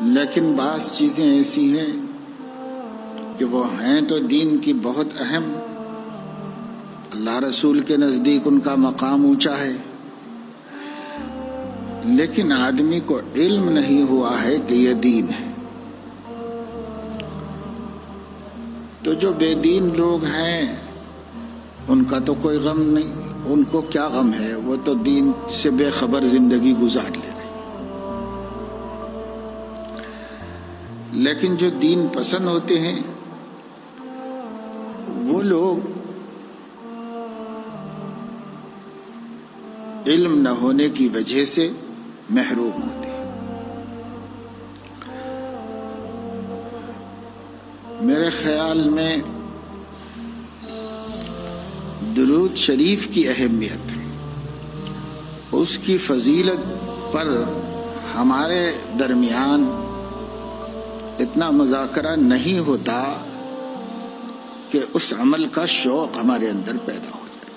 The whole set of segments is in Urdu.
لیکن بعض چیزیں ایسی ہیں کہ وہ ہیں تو دین کی بہت اہم، اللہ رسول کے نزدیک ان کا مقام اونچا ہے، لیکن آدمی کو علم نہیں ہوا ہے کہ یہ دین ہے۔ تو جو بے دین لوگ ہیں ان کا تو کوئی غم نہیں، ان کو کیا غم ہے، وہ تو دین سے بے خبر زندگی گزار لے رہے۔ لیکن جو دین پسند ہوتے ہیں وہ لوگ علم نہ ہونے کی وجہ سے محروم ہوتے ہیں۔ میرے خیال میں درود شریف کی اہمیت، اس کی فضیلت پر ہمارے درمیان اتنا مذاکرہ نہیں ہوتا کہ اس عمل کا شوق ہمارے اندر پیدا ہو جائے۔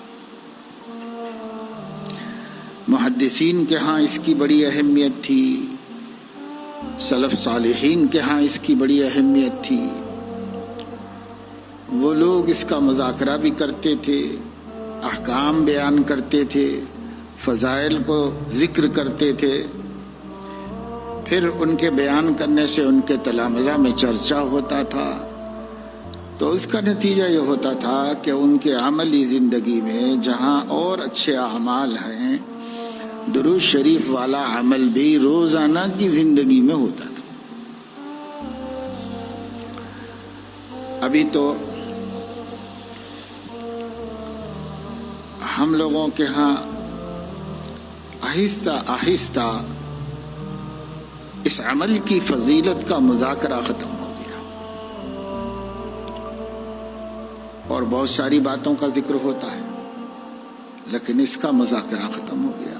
محدثین کے ہاں اس کی بڑی اہمیت تھی، سلف صالحین کے ہاں اس کی بڑی اہمیت تھی، وہ لوگ اس کا مذاکرہ بھی کرتے تھے، احکام بیان کرتے تھے، فضائل کو ذکر کرتے تھے، پھر ان کے بیان کرنے سے ان کے تلامذہ میں چرچا ہوتا تھا، تو اس کا نتیجہ یہ ہوتا تھا کہ ان کے عملی زندگی میں جہاں اور اچھے اعمال ہیں، درود شریف والا عمل بھی روزانہ کی زندگی میں ہوتا تھا۔ ابھی تو ہم لوگوں کے ہاں آہستہ آہستہ اس عمل کی فضیلت کا مذاکرہ ختم ہو گیا، اور بہت ساری باتوں کا ذکر ہوتا ہے لیکن اس کا مذاکرہ ختم ہو گیا۔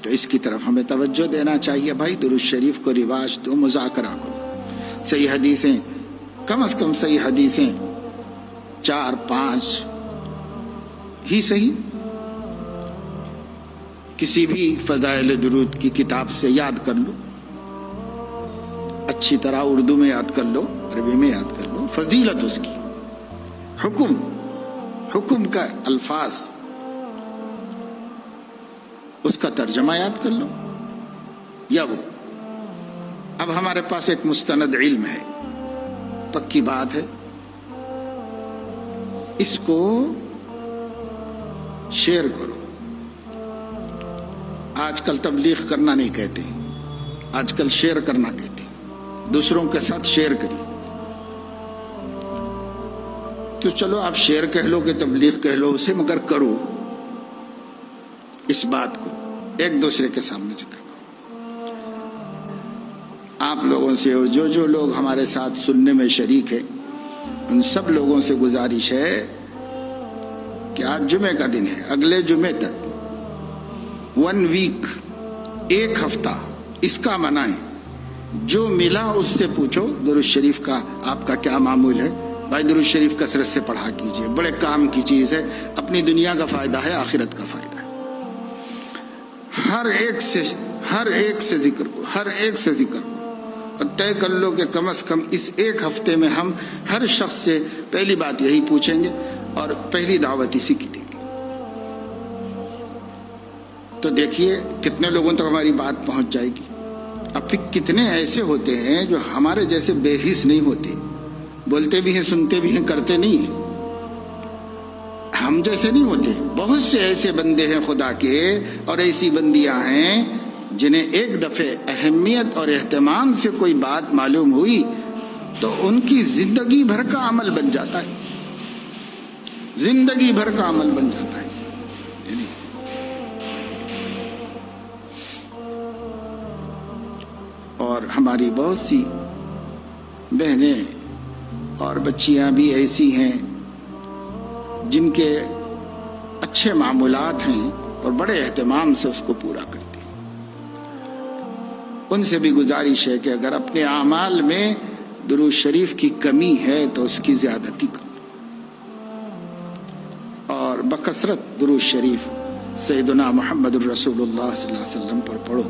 تو اس کی طرف ہمیں توجہ دینا چاہیے، بھائی درود شریف کو رواج دو، مذاکرہ کرو، صحیح حدیثیں، کم از کم صحیح حدیثیں 4-5 ہی صحیح، کسی بھی فضائل درود کی کتاب سے یاد کر لو، اچھی طرح اردو میں یاد کر لو، عربی میں یاد کر لو، فضیلت اس کی، حکم کا الفاظ، اس کا ترجمہ یاد کر لو، یا وہ اب ہمارے پاس ایک مستند علم ہے، پکی بات ہے، اس کو شیئر کرو۔ آج کل تبلیغ کرنا نہیں کہتے، آج کل شیئر کرنا کہتے، دوسروں کے ساتھ شیئر کریے۔ تو چلو آپ شیئر کہہ لو کہ تبلیغ کہہ لو اسے، مگر کرو اس بات کو، ایک دوسرے کے سامنے ذکر کرو۔ آپ لوگوں سے اور جو لوگ ہمارے ساتھ سننے میں شریک ہیں، ان سب لوگوں سے گزارش ہے کہ آج جمعے کا دن ہے، اگلے جمعے تک 1 ویک، 1 ہفتہ اس کا منائیں، جو ملا اس سے پوچھو درود شریف کا آپ کا کیا معمول ہے، بھائی درود شریف کثرت سے پڑھا کیجئے، بڑے کام کی چیز ہے، اپنی دنیا کا فائدہ ہے، آخرت کا فائدہ ہے۔ ہر ایک سے ذکر کو، ہر ایک سے ذکر کو، اور طے کر لو کہ کم از کم اس 1 ہفتے میں ہم ہر شخص سے پہلی بات یہی پوچھیں گے اور پہلی دعوت اسی کی دیں گے۔ تو دیکھیے کتنے لوگوں تک ہماری بات پہنچ جائے گی۔ اب پھر کتنے ایسے ہوتے ہیں جو ہمارے جیسے بے حس نہیں ہوتے، بولتے بھی ہیں، سنتے بھی ہیں، کرتے نہیں ہیں، ہم جیسے نہیں ہوتے۔ بہت سے ایسے بندے ہیں خدا کے اور ایسی بندیاں ہیں جنہیں ایک دفعہ اہمیت اور اہتمام سے کوئی بات معلوم ہوئی تو ان کی زندگی بھر کا عمل بن جاتا ہے، زندگی بھر کا عمل بن جاتا ہے۔ اور ہماری بہت سی بہنیں اور بچیاں بھی ایسی ہیں جن کے اچھے معمولات ہیں اور بڑے اہتمام سے اس کو پورا کرتی ہیں۔ ان سے بھی گزارش ہے کہ اگر اپنے اعمال میں درود شریف کی کمی ہے تو اس کی زیادتی کرو، اور بکثرت درود شریف سیدنا محمد الرسول اللہ صلی اللہ علیہ وسلم پر پڑھو۔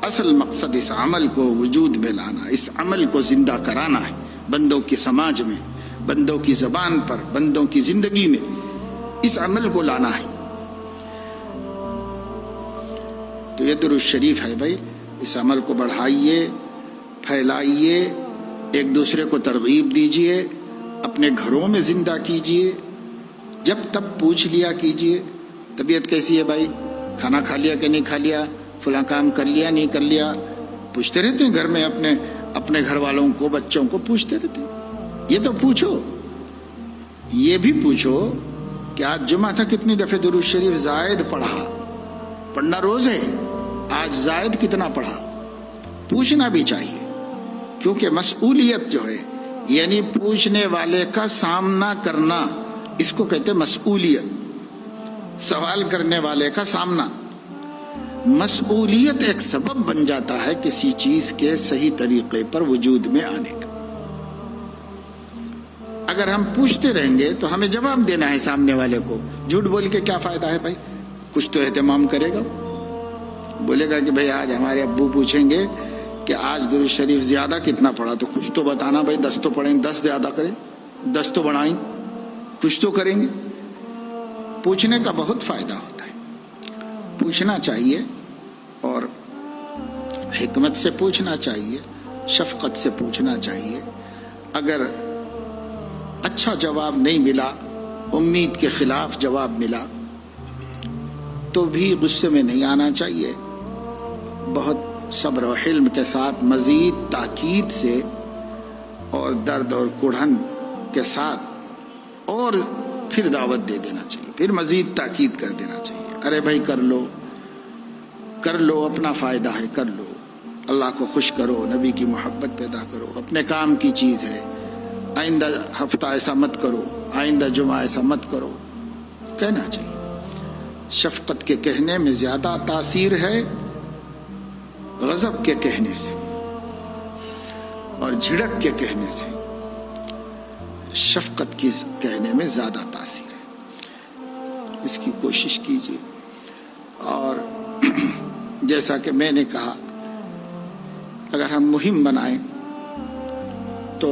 اصل مقصد اس عمل کو وجود میں لانا، اس عمل کو زندہ کرانا ہے، بندوں کے سماج میں، بندوں کی زبان پر، بندوں کی زندگی میں اس عمل کو لانا ہے۔ تو یہ درود شریف ہے بھائی، اس عمل کو بڑھائیے، پھیلائیے، ایک دوسرے کو ترغیب دیجیے، اپنے گھروں میں زندہ کیجیے، جب تب پوچھ لیا کیجیے طبیعت کیسی ہے بھائی، کھانا کھا لیا کہ نہیں کھا لیا، فلاں کام کر لیا نہیں کر لیا، پوچھتے رہتے ہیں گھر میں، اپنے گھر والوں کو، بچوں کو پوچھتے رہتے ہیں۔ یہ تو پوچھو، یہ بھی پوچھو کہ آج جمعہ تھا کتنی دفعہ درود شریف زائد پڑھا، پڑھنا روز ہے، آج زائد کتنا پڑھا، پوچھنا بھی چاہیے، کیونکہ مسئولیت جو ہے یعنی پوچھنے والے کا سامنا کرنا، اس کو کہتے ہیں مسئولیت، سوال کرنے والے کا سامنا۔ مسئولیت ایک سبب بن جاتا ہے کسی چیز کے صحیح طریقے پر وجود میں آنے کا۔ اگر ہم پوچھتے رہیں گے تو ہمیں جواب دینا ہے سامنے والے کو، جھوٹ بول کے کیا فائدہ ہے بھائی، کچھ تو اہتمام کرے گا، بولے گا کہ بھائی آج ہمارے ابو پوچھیں گے کہ آج درود شریف زیادہ کتنا پڑھا، تو کچھ تو بتانا بھائی، 10 تو پڑھیں، 10 زیادہ کریں، 10 تو بڑھائیں، کچھ تو کریں گے۔ پوچھنے کا بہت فائدہ ہوتا ہے، پوچھنا چاہیے، اور حکمت سے پوچھنا چاہیے، شفقت سے پوچھنا چاہیے۔ اگر اچھا جواب نہیں ملا، امید کے خلاف جواب ملا، تو بھی غصے میں نہیں آنا چاہیے، بہت صبر و حلم کے ساتھ مزید تاکید سے اور درد اور کڑھن کے ساتھ اور پھر دعوت دے دینا چاہیے، پھر مزید تاکید کر دینا چاہیے، ارے بھائی کر لو، اپنا فائدہ ہے، کر لو، اللہ کو خوش کرو، نبی کی محبت پیدا کرو، اپنے کام کی چیز ہے، آئندہ ہفتہ ایسا مت کرو، آئندہ جمعہ ایسا مت کرو، کہنا چاہیے۔ شفقت کے کہنے میں زیادہ تاثیر ہے غضب کے کہنے سے اور جھڑک کے کہنے سے، شفقت کی کہنے میں زیادہ تاثیر ہے، اس کی کوشش کیجیے۔ اور جیسا کہ میں نے کہا، اگر ہم مہم بنائیں تو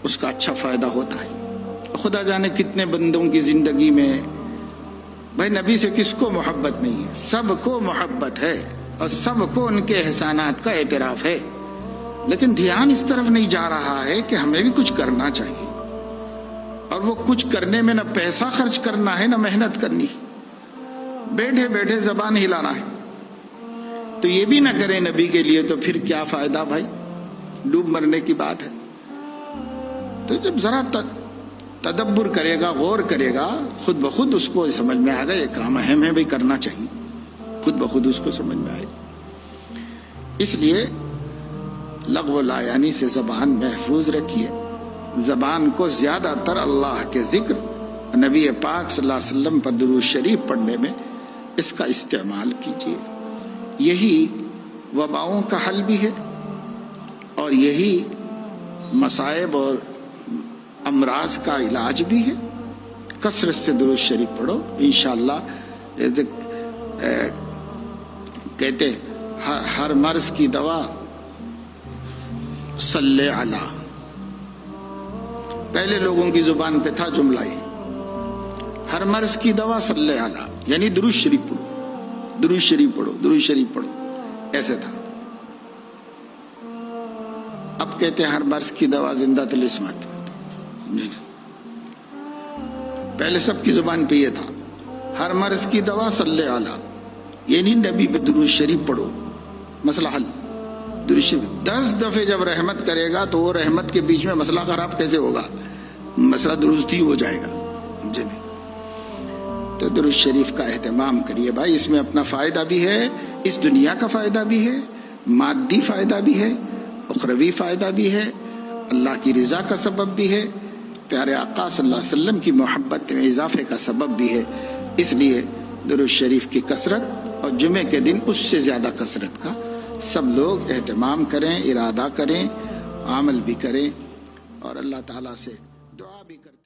اس کا اچھا فائدہ ہوتا ہے۔ خدا جانے کتنے بندوں کی زندگی میں بھائی نبی سے کس کو محبت نہیں ہے، سب کو محبت ہے اور سب کو ان کے احسانات کا اعتراف ہے، لیکن دھیان اس طرف نہیں جا رہا ہے کہ ہمیں بھی کچھ کرنا چاہیے، اور وہ کچھ کرنے میں نہ پیسہ خرچ کرنا ہے نہ محنت کرنی، بیٹھے بیٹھے زبان ہلانا ہے، تو یہ بھی نہ کریں نبی کے لیے، تو پھر کیا فائدہ بھائی، ڈوب مرنے کی بات ہے۔ تو جب ذرا تدبر کرے گا، غور کرے گا، خود بخود اس کو سمجھ میں آئے گا یہ کام اہم ہے بھائی، کرنا چاہیے، خود بخود اس کو سمجھ میں آئے گا۔ اس لیے لغو لا یعنی سے زبان محفوظ رکھیے، زبان کو زیادہ تر اللہ کے ذکر، نبی پاک صلی اللہ علیہ وسلم پر درود شریف پڑھنے میں اس کا استعمال کیجیے۔ یہی وباؤں کا حل بھی ہے، اور یہی مصائب اور امراض کا علاج بھی ہے۔ کثرت سے درود شریف پڑھو، انشاءاللہ۔ کہتے ہر مرض کی دوا صلی علی، پہلے لوگوں کی زبان پہ تھا جملہ یہ، ہر مرض کی دوا صلی علی، یعنی درود شریف پڑھو، درود شریف پڑھو، درود شریف پڑھو، ایسے تھا۔ اب کہتے ہیں ہر مرض کی دوا زندہ طلسمات، پہلے سب کی زبان پہ یہ تھا، ہر مرض کی دوا صلی علی، یعنی نبی پہ درود شریف پڑھو، مسئلہ حل۔ درود شریف 10 دفعے جب رحمت کرے گا تو وہ رحمت کے بیچ میں مسئلہ خراب کیسے ہوگا، مسئلہ درست ہی ہو جائے گا، سمجھے نہیں؟ تو درود شریف کا اہتمام کریے بھائی، اس میں اپنا فائدہ بھی ہے، اس دنیا کا فائدہ بھی ہے، مادی فائدہ بھی ہے، اخروی فائدہ بھی ہے، اللہ کی رضا کا سبب بھی ہے، پیارے آقا صلی اللہ علیہ وسلم کی محبت میں اضافے کا سبب بھی ہے۔ اس لیے درود شریف کی کثرت، اور جمعے کے دن اس سے زیادہ کثرت کا سب لوگ اہتمام کریں، ارادہ کریں، عمل بھی کریں، اور اللہ تعالیٰ سے دعا بھی کریں۔